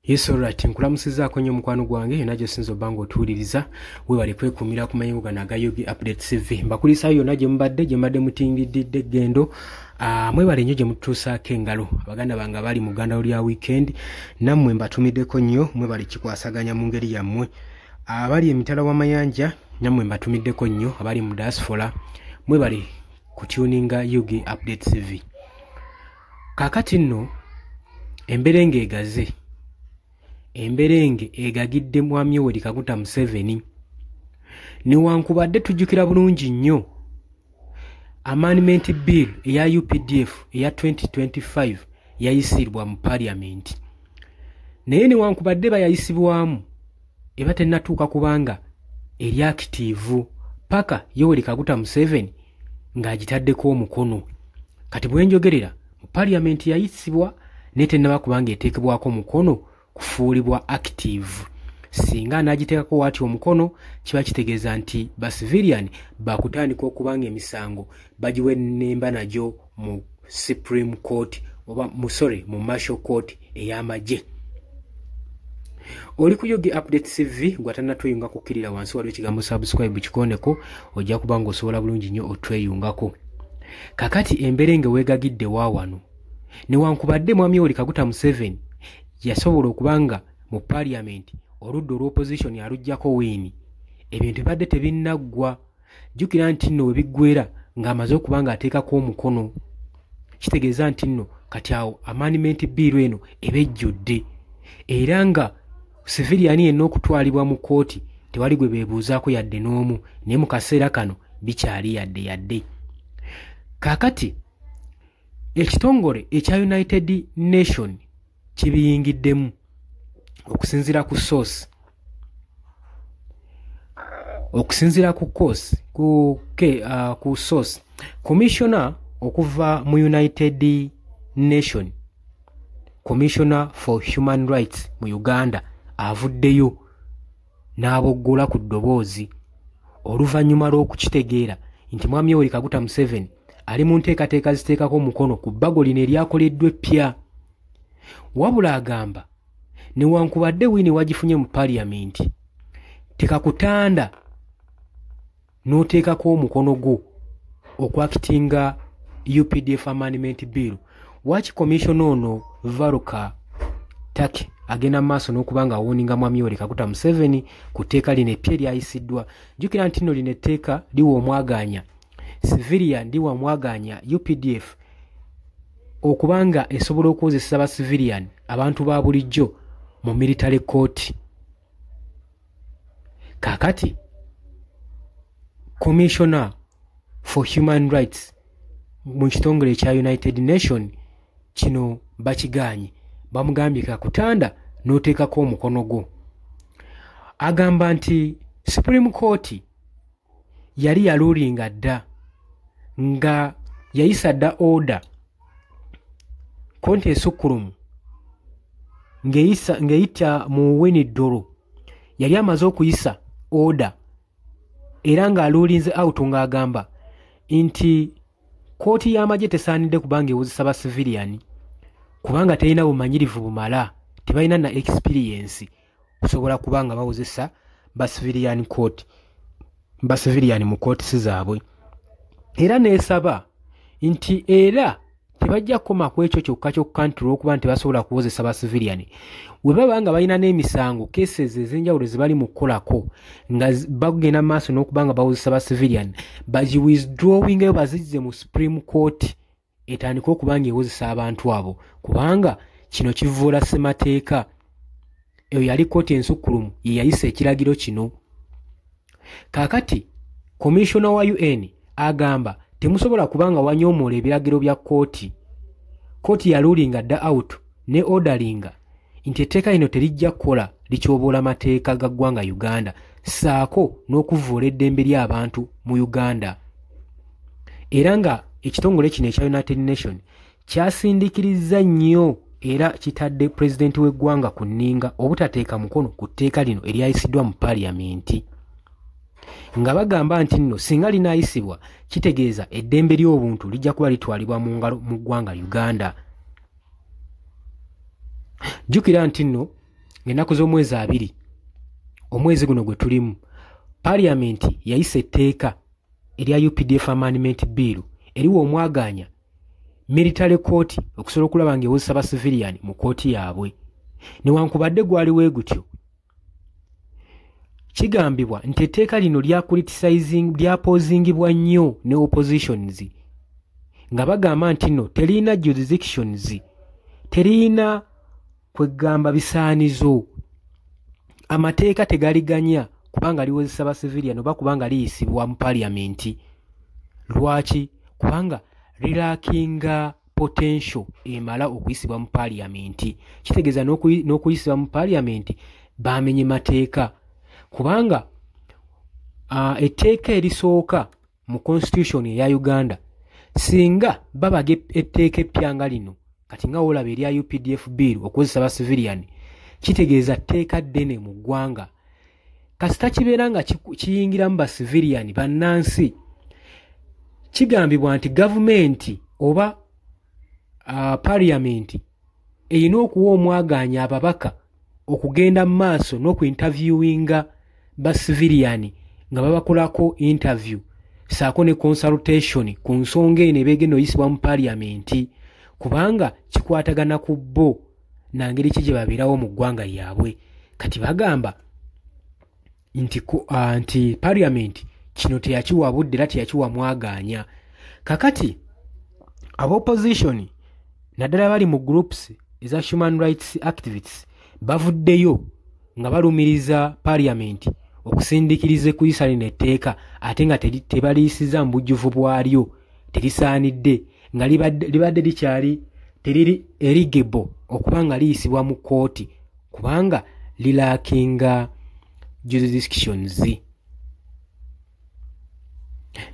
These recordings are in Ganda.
Yes, alright. Nkulamusizaako nnyo mukwano gwange yonna gye sinza obanga otuwuliriza weebale kwekumira ku mayingo gano aga Yogi Update TV. Mbakulisaayo yonna gye mbadde mutingidde eggendo. Mwebale nnyo gye mututuusaako engalo. Abaganda bange abali mu ggandalo lya weekend nammwe mbatumiddeko nnyo mwebale kikwasaganya mu ngeri yammwe. Abali emitala w'amayanja nammwe mbatumiddeko nnyo. Abali mu diaspora mwebale kutuninga Yogi Update TV. Kaakati nno emberenge egaze. Emberenge egagidde Mwami Yoweri Kaguta Museveni. Newankubadde tujjukira bulungi nnyo amendment bill eya UPDF eya 2025 yayisibwa mu parliament. Naye newankubadde bayayisibwamu eba tennatuuka kubanga eri active paka Yoweri Kaguta Museveni ng'agitaddeko omukono. Kati bwe njogerera mu parliament yayisibwa naye tennaba kubanga eteekebwako omukono kufuulibwa active. Singa anagiteekako waati omukono kiba kitegeeza nti ba civilian bakutandika okubanga emisango bagiwe nnemba nagyo mu Supreme Court oba mu Martial Court ey'amagye. Oli ku Yogi Update TV gwatannatweyunga kukkirira wansi waliwo ekigambo subscribe kikondeko ojja kubanga osobola bulungi nnyo otweyungako. Kakati emberenge weegagidde waawano newankubadde Mwami Yoweri Kaguta Museveni yasobola okubanga mu parliament oludda olw'opposition aluggyako wiini ebintu bibadde tebinnaggwa. Jjukira nti nno we biggwera ng'amaze okubanga ateekako omukono kitegeeza nti nno kati awo amendment bill eno ebejjudde era nga civilian yenna okutwalibwa mu kooti tewali gwe beebuuzaako yadde n'omu, naye mu kaseera kano bikyali yadde. Kaakati ekitongole ekya United Nation kibiyingiddemu okusinziira ku source ku source commissioner okuva mu United Nation, commissioner for human rights mu Uganda avuddeyo n'aboggola ku ddoboozi oluvannyuma lw'okukitegeera nti Mwami Yoweri Kaguta Museveni ali mu nteekateeka ziteekako omukono ku bbago lino eryakoleddwa eppya. Wabula agamba newankubadde wiini wagifunye mu parliament tekakutanda n'oteekako omukono gwo okwakitinga UPDF amendment bill. Waaki commissioner ono Varuka Take agenda maaso n'okubanga awooninga Mwami Yoweri Kaguta Museveni ku tteeka lino eppya eryayisiddwa. Jjukira nti nno lino etteeka liwa omwaganya civilian, liwa omwaganya UPDF okubanga esobola okukozesa ba civilian abantu ba bulijjo mu military court. Kaakati commissioner for human rights mu kitongole ekya United Nation kino bakiganye, bamugambye kakutanda n'oteekako omukono gwo. Agamba nti Supreme Court yali yaluulinga dda nga yayisa dda order konti esukkulumu ng'eyita mu Winnie-Dolo yali amaze okuyisa order era ng'aluulinze out ng'agamba nti kooti y'amagye tesaanidde kubanga ewuzisa ba civilian kubanga terina bumanyirivu bumala, tebalina na experience kusobola kubanga bawuzisa ba civilian mu kooti zaabwe. Era neesaba nti era tebajja kukoma ku ekyo kyokka nti olw'okuba nti basobola kuwozesa ba civilian we baba nga balina n'emisango cases ez'enjawulo ze bali mu kukolako nga bagenda maaso n'okubanga bawozesa ba civilian bagi withdrawing bazizze mu Supreme Court etandika okubanga ewozesa abantu abo kubanga kino kivuula ssemateeka. Eyo yali kooti ensukkulumu ye yayisa ekiragiro kino. Kaakati commissioner wa UN agamba temusobola kubanga wanyoomoola ebiragiro bya kooti. Kooti yaluulinga dda out ne ordaringa nti etteeka lino terijja kukola likyoboola mateeka ga ggwanga Uganda saako n'okuvuula eddembe ly'abantu mu Uganda. Era nga ekitongole kino ekya United Nation kyasindiikiriza nnyo era kitadde pulezidenti w'eggwanga ku nninga obutateeka mukono ku tteeka lino eryayisiddwa mu parliament. Nga bagamba nti nno singa linaayisibwa kitegeeza eddembe ly'obuntu lijja kuba litwalibwa mu ngalo mu ggwanga Uganda. Jjukira nti nno ng'ennaku z'omwezi 2 omwezi guno gwe tulimu Parliament yayise etteeka erya UPDF Amendment Bill eriwo omwaganya military court okusobola okulaba ng'ewozesa ba civilian mu kooti yaabwe. Newankubadde gwaliwo gutyo, kigambibwa nti etteeka lino lyapozingibwa nnyo ne oppositions nga bagamba nti no terina jurisdictions, terina kwegamba bisaanizo, amateeka tegaliganya kubanga liwozesa ba civilian oba kubanga liyisibwa mu Parliament. Lwaki? Kubanga lirakinga potential emala okuyisibwa mu Parliament. Kitegeeza n'okuyisibwa mu Parliament bamenye mateeka, kubanga etteeka erisooka mu constitution ya Uganda singa babaga etteeka eppyanga lino kati nga olaba erya UPDF bill okukozesa ba civilian, kitegeeza tteeka ddene mu ggwanga kasita kibeera nga kiyingiramu ba civilian bannansi. Kigambibwa nti gavumenti oba Parliament erina okuwa omwaganya ababaka okugenda mu maaso n'okuinterviewinga ba civilian nga babakolako interview saako ne consultation ku nsonga eno ebegenda oyisibwa mu Parliament, kubanga kikwatagana ku bo nangeri ki gye babeerawo mu ggwanga lyabwe. Kati bagamba nti Parliament kino teyakiwa budde era teyakiwa mwaganya. Kakati ab'opposition naddala bali mu groups eza human rights activists bavuddeyo nga balumiriza Parliament okusindikiriza kuyisa lino etteeka ate nga tebaliyisiza mu bujjuvu bwalyo, terisaanidde nga libadde likyali teriri eligible okuba nga liyisibwa mu kooti kubanga lilakinga jurisdictions.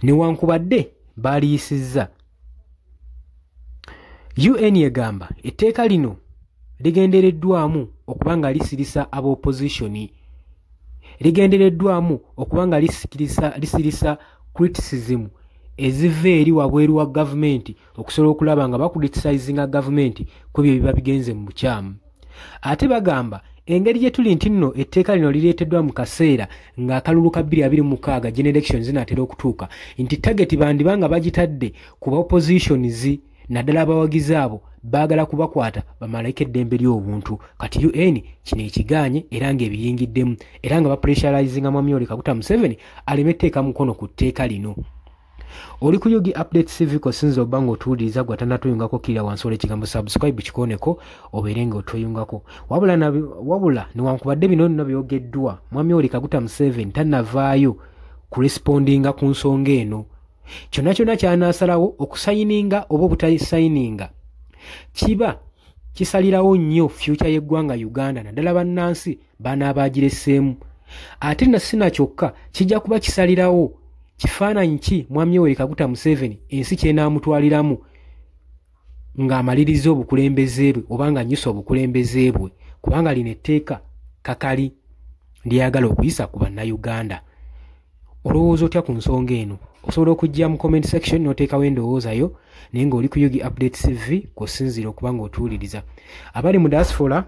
Newankubadde baliyisizza, UN egamba etteeka lino ligendereddwamu okuba nga lisirisa ab'opposition, ligendereddwamu okuba nga lisirisa criticism eziva eri wabweru wa gavumenti okusobola okulaba nga bakritisayizinga gavumenti ku ebyo biba bigenze mu bukyamu. Ate bagamba engeri gye tuli nti nno etteeka lino lireeteddwa mu kaseera ng'akalulu ka 2026 general elections zinaatera okutuuka, nti target bandiba nga bagitadde ku oppositions naddala abawagizi abo baagala kubakwata bamalayika eddembe ly'obuntu. Kati UN kino ekiganye era ng'ebiyingiddemu era nga bapressurizinga Mwami Yoweri Kaguta Museveni aleme tteeka mukono ku tteeka lino. Oli ku Yugi Update TV kosinza oba ng'otuwuliriza gwe atannatuyungako kirira wansi olw'ekigambo subscribe kikoneko obeere ng'otweyungako. Wabula newankubadde bino nno byogeddwa, Mwami Yoweri Kaguta Museveni tannavaayo kurespondinga ku nsonga eno. Kyonna kyonna kyanaasalawo okusayininga oba obutasayininga kiba kisalirawo nnyo future y'eggwanga Uganda naddala bannansi banaabagireseemu. Ate na sinakyokka kijja kuba kisalirawo kifaananyi ki Mwami Yoweri Kaguta Museveni ensi kyenaamutwaliramu ng'amaliriza obukulembeze bwe oba nga nnyusa obukulembeze bwe, kubanga lino etteeka kakali lyagala okuyisa ku bannayuganda. Olowooza otya ku nsonga eno? Osobola okujja mu comment section n'oteekawo endowooza yo, naye ng'oli ku Yugi Update TV kw'osinziira okuba ng'otuwuliriza. Abali mu diaspora,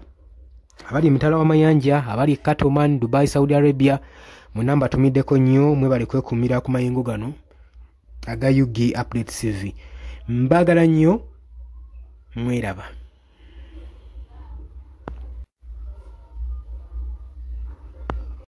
abali emitala w'amayanja, abali Katoman, Dubai, Saudi Arabia, mu namba tumiddeko nnyo mwebale kwekumira ku mayengo gano aga Yugi Update TV. Mbagala nnyo, mweraba.